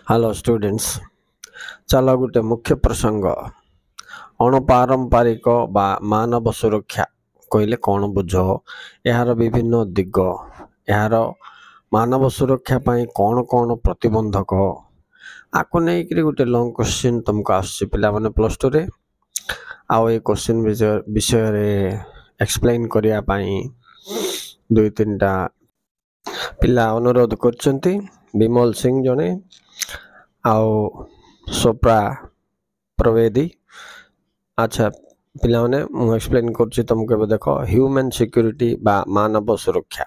Hello students चलो गोटे मुख्य प्रसंग अणपारंपरिक बा मानव सुरक्षा कहले कौन बुझ यार विभिन्न दिग यार मानव सुरक्षा पाई कौन कौन प्रतिबंधक आपको नहीं गोटे लॉन्ग क्वेश्चन तुमको आसुची पिला माने प्लस टू रे आउ ए क्वेश्चन विषय रे एक्सप्लेन करिया पाई दुई तीन टा पिला अनुरोध करचंती विमल सिंह जने आउ सोप्रा प्रवेदी। अच्छा पिला माने मु एक्सप्लेन करछि तुमको देखो ह्यूमन सिक्योरिटी बा मानव सुरक्षा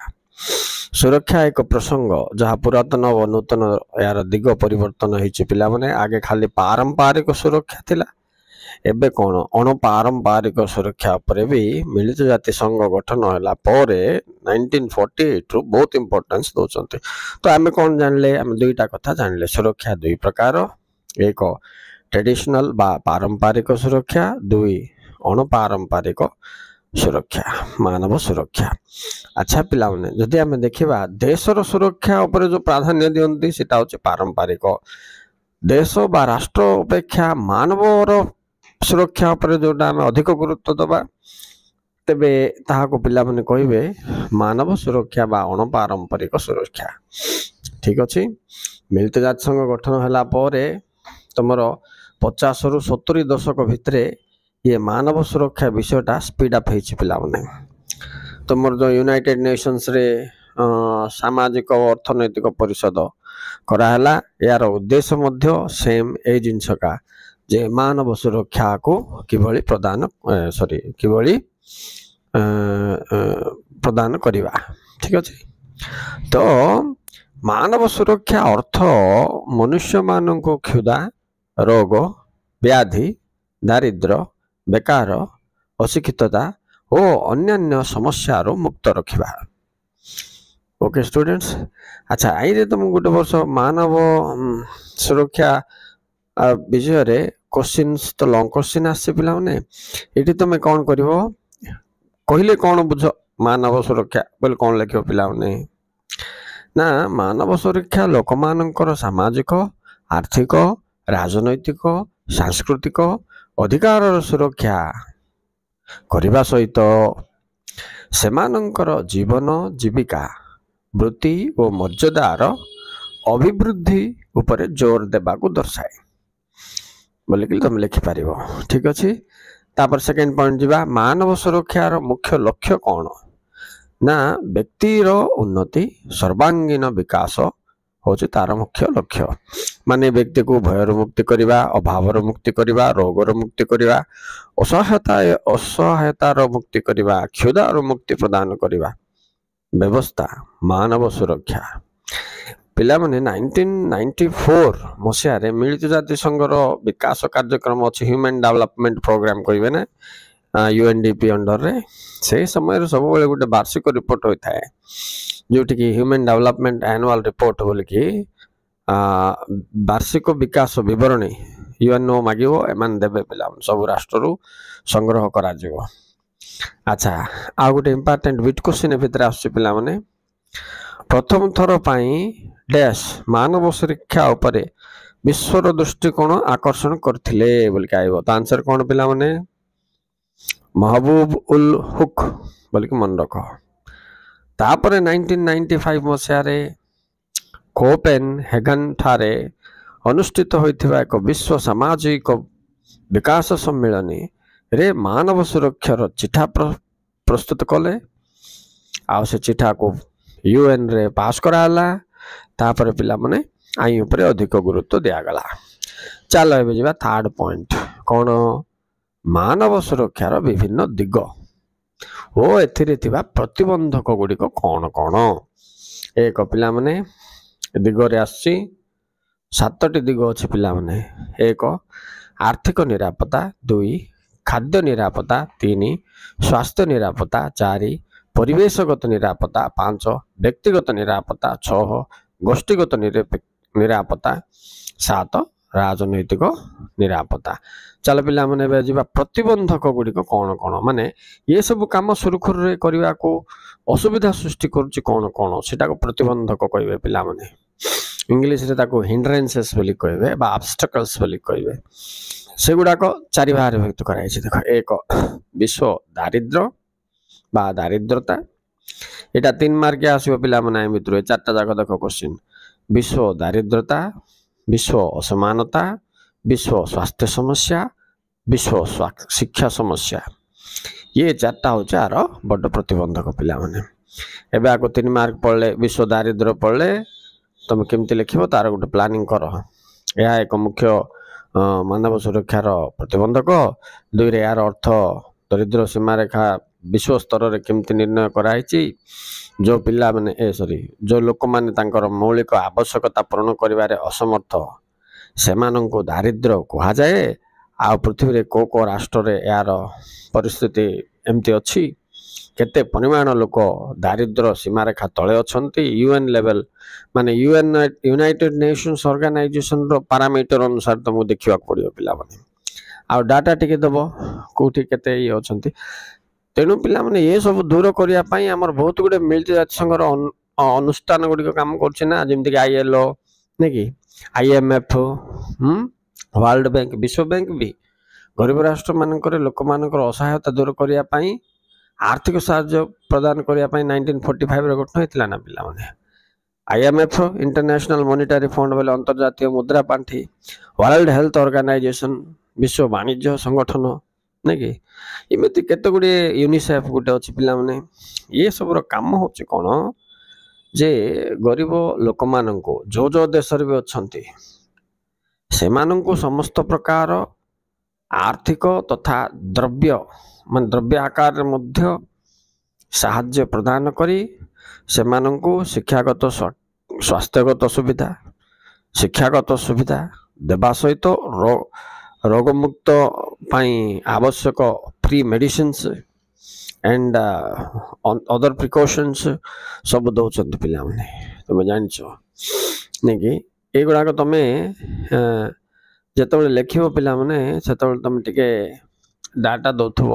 सुरक्षा एक प्रसंग जहाँ पुरातन और नूतन यार दिग परिवर्तन होइछि पिला माने आगे खाली पारंपरिक सुरक्षा थिला एबे कोन अणपारंपरिक सुरक्षा पर भी मिलित जाति संघ गठन होला परे 1948 रु बहुत इंपोर्टेंस दोचंते। तो आमे कोन जानले आमे दुईटा कथा जानले सुरक्षा दुई प्रकार एक ट्रेडिशनल बा पारंपरिक सुरक्षा दुई अणपारंपरिक सुरक्षा मानव सुरक्षा। अच्छा पिला माने जदि आमे देखिबा देशर सुरक्षा ऊपर जो प्राधान्य दियंती सेटा होचे पारंपरिक देश बा राष्ट्र अपेक्षा मानवर सुरक्षा पर जोटा आम अधिक गुरुत्व दबा तेबे ताहाको पिला माने कहिबे मानव सुरक्षा बा अणपारंपरिक सुरक्षा। ठीक अछि मिलित जाति संघ गठन होला परे तमरो 50 रु 70 दशक भितरे ये मानव सुरक्षा विषयटा स्पीड अप हेछि पिला माने तमर जो यूनाइटेड नेशंस रे सामाजिक और अर्थनैतिक परिषद करा हला यार उद्देश्य मध्य सेम ए जिंस का जे मानव सुरक्षा को किभली प्रदान किभली प्रदान करिवा। ठीक अछि तो मानव सुरक्षा अर्थ मनुष्य मानक क्षुधा रोग व्याधि दारिद्र बेकार अशिक्षितता और अन्यान्य समस्या मुक्त रखिबा। ओके स्टूडेंट्स अच्छा आई तुम गोटे वर्ष मानव सुरक्षा विषय रे क्वेश्चंस तो लॉन्ग क्वेश्चन आसे पिला माने एठी तुम कौन करिवो कहले कौन बुझ मानव सुरक्षा बोल कौन लिखियो पिला माने ना मानव सुरक्षा लोक मानकर सामाजिक आर्थिक राजनैतिक सांस्कृतिक अधिकार सुरक्षा करिबा सहित सेमानंकर जीवन जीविका वृत्ति और मर्यादार अभिवृद्धि उपरे जोर देबा को दर्शाए बोले कि तुम लिखि पारिबो। ठीक अछि तापर सेकंड पॉइंट जिबा मानव सुरक्षार मुख्य लक्ष्य कौन ना व्यक्तिर उन्नति सर्वांगीन विकास होचे तार मुख्य लक्ष्य माने व्यक्ति को भयर मुक्ति करिबा अभावर मुक्ति करिबा रोगर मुक्ति करिबा असहायतार मुक्ति करिबा क्षुधार मुक्ति प्रदान करिबा व्यवस्था मानव सुरक्षा पिला माने 1994 मसिया रे मिलित जाति संघर विकास कार्यक्रम अछि ह्यूमन डेवलपमेंट प्रोग्राम कहबे ना यूएनडीपी अंडर रे से समय सब बेले गोटे वार्षिक रिपोर्ट होता है जोटी कि ह्यूमन डेवलपमेंट एनुअल रिपोर्ट बोल कि वार्षिक विकास विवरणी यूएनओ मागिबो एमान देबे पिला सब राष्ट्र रु संग्रह करा जिवो। अच्छा आ गोटे इंपोर्टेंट बिट क्वेश्चन भितर आसछि पिला माने प्रथम थर पाई डैश मानव सुरक्षा उपरे विश्वर दृष्टिकोण आकर्षण करथिले बोल के आइबो तो आंसर कोन पिला माने महबूब उल हुक बोल के मन रखो। तापरे 1995 मसिया रे कोपेनहेगन ठारे अनुष्ठित होइथिबा एक विश्व सामाजिक विकास सम्मेलन रे मानव सुरक्षार चिठा प्रस्तुत कले आ से चिठा को यूएन रे पास कराला तापर पिला माने आई ऊपर अधिक गुरुत्व दिया गला। चलो एबे जिबा थर्ड पॉइंट कौन मानव सुरक्षार विभिन्न दिग ओ एथिरे थिबा प्रतिबंधक गुडिक कौन कौन एक पिला माने दिग रे आसी 7टी दिग अछि पिला माने एक आर्थिक निरापत्ता 2 खाद्य निरापत्ता 3 स्वास्थ्य निरापत्ता 4 परिवेशगत निरापत्ता 5 व्यक्तिगत निरापत्ता 6 गोष्ठीगत निरापत्ता 7 राजनैतिक निरापत्ता। चल पिला माने जिबा प्रतिबंधक गुडी को कौन कौन माने ये सब काम सुरखुर रे करिवा को असुविधा सृष्टि करूची कौन कौन सेटा को प्रतिबंधक कहबे पिला माने ଇଂଲିଶରେ ତାକୁ ହିଣ୍ଡ୍ରାନ୍ସେସ୍ ବୋଲି କହିବେ ବା ଅବଷ୍ଟକଲ୍ସ ବୋଲି କହିବେ। ସେଗୁଡ଼ାକ ଚାରି ଭାଗରେ ବିଭକ୍ତ କରାଯାଇଛି। ଦେଖ, ଏକ ବିଶ୍ୱ ଦାରିଦ୍ର୍ୟ ବା ଦାରିଦ୍ରତା, ଏଇଟା 3 ମାର୍କିଆ ଆସିବ ପିଲାମାନେ ଏ ଭିତରୁ। ଏ ଚାରିଟା ଯାକ ଦେଖ କ୍ୱେଶ୍ଚିନ୍। ବିଶ୍ୱ ଦାରିଦ୍ରତା, ବିଶ୍ୱ ଅସମାନତା, ବିଶ୍ୱ ସ୍ୱାସ୍ଥ୍ୟ ସମସ୍ୟା, ବିଶ୍ୱ ଶିକ୍ଷା ସମସ୍ୟା। ଇଏ ଚାରିଟା ହେଉଛି ଆର ବଡ଼ ପ୍ରତିବନ୍ଧକ ପିଲାମାନେ। ଏବେ ଆକୁ 3 ମାର୍କ ପଢ଼ିଲେ, ବିଶ୍ୱ ଦାରିଦ୍ର୍ୟ ପଢ଼ିଲେ ତୁମେ କେମିତି ଲେଖିବ ତାର ଗୋଟେ ପ୍ଲାନିଂ କର। ଏହା ଏକ ମୁଖ୍ୟ ମାନବ ସୁରକ୍ଷାର ପ୍ରତିବନ୍ଧକ। 2ରେ ଏହାର ଅର୍ଥ, ଦରିଦ୍ର ସୀମାରେଖା ବିଶ୍ୱ ସ୍ତରରେ କେମିତି ନିର୍ଣ୍ଣୟ କରାଯାଇଛି। ଯେଉଁ ପିଲାମାନେ ଯେଉଁ ଲୋକମାନେ ତାଙ୍କର ମୌଳିକ ଆବଶ୍ୟକତା ପୂରଣ କରିବାରେ ଅସମର୍ଥ ସେମାନଙ୍କୁ ଦାରିଦ୍ର୍ୟ କୁହାଯାଏ। ଆଉ ପୃଥିବୀରେ କେଉଁ ରାଷ୍ଟ୍ରରେ ଏହାର ପରିସ୍ଥିତି ଏମିତି ଅଛି, କେତେ ପରିମାଣ ଲୋକ ଦାରିଦ୍ର୍ୟ ସୀମାରେଖା ତଳେ ଅଛନ୍ତି। UN ଲେଭେଲ୍ ମାନେ ୟୁନାଇଟେଡ୍ ନେସନ୍ସ ଅର୍ଗାନାଇଜେସନର ପାରାମିଟର ଅନୁସାରେ ତୁମକୁ ଦେଖିବାକୁ ପଡ଼ିବ ପିଲାମାନେ। ଆଉ ଡାଟା ଟିକେ ଦେବ କେଉଁଠି କେତେ ଇଏ ଅଛନ୍ତି। ତେଣୁ ପିଲାମାନେ ଏସବୁ ଦୂର କରିବା ପାଇଁ ଆମର ବହୁତ ଗୁଡ଼ିଏ ମିଳିତ ଜାତିସଂଘର ଅନୁଷ୍ଠାନ ଗୁଡ଼ିକ କାମ କରୁଛି ନା, ଯେମିତିକି ILO ନାଇଁ କି, IMF, ୱାର୍ଲଡ ବ୍ୟାଙ୍କ, ବିଶ୍ୱ ବ୍ୟାଙ୍କ ବି ଗରିବ ରାଷ୍ଟ୍ରମାନଙ୍କରେ ଲୋକମାନଙ୍କର ଅସହାୟତା ଦୂର କରିବା ପାଇଁ ଆର୍ଥିକ ସାହାଯ୍ୟ ପ୍ରଦାନ କରିବା ପାଇଁ 1945ରେ ଗଠନ ହେଇଥିଲା ନା ପିଲାମାନେ। IMF ଇଣ୍ଟରନ୍ୟାସନାଲ ମନିଟାରୀ ଫଣ୍ଡ ବୋଲେ ଅନ୍ତର୍ଜାତୀୟ ମୁଦ୍ରା ପାଣ୍ଠି, ୱାର୍ଲଡ ହେଲ୍ଥ ଅର୍ଗାନାଇଜେସନ ବିଶ୍ୱ ବାଣିଜ୍ୟ ସଂଗଠନ ନାଇଁ କି, ଏମିତି କେତେ ଗୁଡ଼ିଏ ୟୁନିସେଫ୍ ଗୋଟେ ଅଛି ପିଲାମାନେ। ଏସବୁର କାମ ହେଉଛି କ'ଣ, ଯେ ଗରିବ ଲୋକମାନଙ୍କୁ ଯେଉଁ ଦେଶରେ ବି ଅଛନ୍ତି ସେମାନଙ୍କୁ ସମସ୍ତ ପ୍ରକାର ଆର୍ଥିକ ତଥା ଦ୍ରବ୍ୟ ଆକାରରେ ମଧ୍ୟ ସାହାଯ୍ୟ ପ୍ରଦାନ କରି ସେମାନଙ୍କୁ ଶିକ୍ଷାଗତ ସ୍ୱାସ୍ଥ୍ୟଗତ ସୁବିଧା, ଶିକ୍ଷାଗତ ସୁବିଧା ଦେବା ସହିତ ରୋଗମୁକ୍ତ ପାଇଁ ଆବଶ୍ୟକ ଫ୍ରି ମେଡ଼ିସିନ୍ସ ଆଣ୍ଡ ଅଦର ପ୍ରିକସନ୍ସ ସବୁ ଦେଉଛନ୍ତି ପିଲାମାନେ। ତୁମେ ଜାଣିଛ ନାଇଁକି, ଏଗୁଡ଼ାକ ତୁମେ ଯେତେବେଳେ ଲେଖିବ ପିଲାମାନେ ସେତେବେଳେ ତୁମେ ଟିକେ ଡାଟା ଦେଉଥିବ।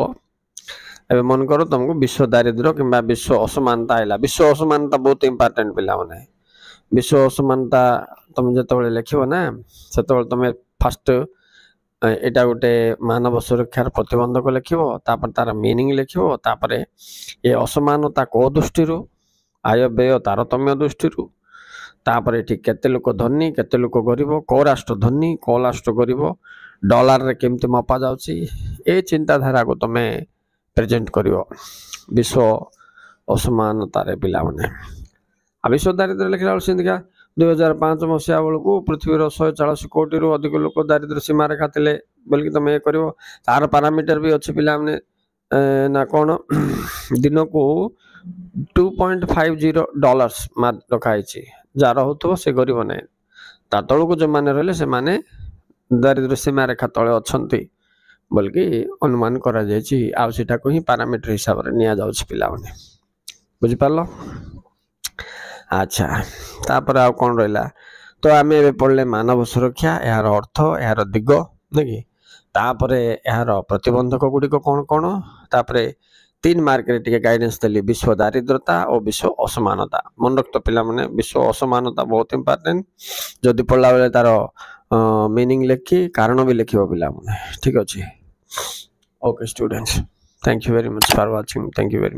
ଏବେ ମନେକର ତୁମକୁ ବିଶ୍ୱ ଦାରିଦ୍ର୍ୟ କିମ୍ବା ବିଶ୍ୱ ଅସମାନତା ହେଲା। ବିଶ୍ୱ ଅସମାନତା ବହୁତ ଇମ୍ପୋର୍ଟାଣ୍ଟ ପିଲାମାନେ। ବିଶ୍ୱ ଅସମାନତା ତୁମେ ଯେତେବେଳେ ଲେଖିବ ନା, ସେତେବେଳେ ତୁମେ ଫାଷ୍ଟ ଏଇଟା ଗୋଟେ ମାନବ ସୁରକ୍ଷାର ପ୍ରତିବନ୍ଧକ ଲେଖିବ, ତାପରେ ତାର ମିନିଂ ଲେଖିବ, ତାପରେ ଏ ଅସମାନତା କେଉଁ ଦୃଷ୍ଟିରୁ, ଆୟ ବ୍ୟୟ ତାରତମ୍ୟ ଦୃଷ୍ଟିରୁ, ତାପରେ ଏଠି କେତେ ଲୋକ ଧନୀ କେତେ ଲୋକ ଗରିବ, କେଉଁ ରାଷ୍ଟ୍ର ଧନୀ କେଉଁ ରାଷ୍ଟ୍ର ଗରିବ, ଡଲାରରେ କେମିତି ମପା ଯାଉଛି, ଏ ଚିନ୍ତାଧାରାକୁ ତୁମେ ପ୍ରେଜେଣ୍ଟ କରିବ ବିଶ୍ୱ ଅସମାନତାରେ ପିଲାମାନେ। ଆଉ ବିଶ୍ୱ ଦାରିଦ୍ର୍ୟ ଲେଖିଲା ବେଳକୁ ସେମିତିକା 2005 ମସିହା ବେଳକୁ ପୃଥିବୀର 140 କୋଟିରୁ ଅଧିକ ଲୋକ ଦାରିଦ୍ର୍ୟ ସୀମାରେଖା ଥିଲେ ବୋଲିକି ତୁମେ ଇଏ କରିବ। ତାର ପାରାମିଟର ବି ଅଛି ପିଲାମାନେ ନା କ'ଣ, ଦିନକୁ $2.50 ମାର୍କ ରଖାହେଇଛି। ଯାହାର ହେଉଥିବ ସେ ଗରିବ ନାହିଁ, ତା ତଳକୁ ଯେଉଁମାନେ ରହିଲେ ସେମାନେ ଦାରିଦ୍ର୍ୟ ସୀମାରେଖା ତଳେ ଅଛନ୍ତି ବୋଲିକି ଅନୁମାନ କରାଯାଇଛି। ଆଉ ସେଟାକୁ ହିଁ ପାରାମିଟର ହିସାବରେ ନିଆଯାଉଛି ପିଲାମାନେ। ବୁଝିପାରିଲ? ଆଚ୍ଛା, ତାପରେ ଆଉ କ'ଣ ରହିଲା? ତ ଆମେ ଏବେ ପଢ଼ିଲେ ମାନବ ସୁରକ୍ଷା, ଏହାର ଅର୍ଥ, ଏହାର ଦିଗ ନାଇଁକି, ତାପରେ ଏହାର ପ୍ରତିବନ୍ଧକ ଗୁଡ଼ିକ କ'ଣ କ'ଣ, ତାପରେ 3 ମାର୍କରେ ଟିକେ ଗାଇଡେନ୍ସ ଦେଲି ବିଶ୍ୱ ଦାରିଦ୍ରତା ଓ ବିଶ୍ୱ ଅସମାନତା। ମନେ ରଖତ ପିଲାମାନେ, ବିଶ୍ୱ ଅସମାନତା ବହୁତ ଇମ୍ପୋର୍ଟାଣ୍ଟ। ଯଦି ପଢ଼ିଲା ବେଳେ ତାର ମିନିଂ ଲେଖି କାରଣ ବି ଲେଖିବ ପିଲାମାନେ। ଠିକ୍ ଅଛି? Okay students, thank you very much for watching. Thank you very much.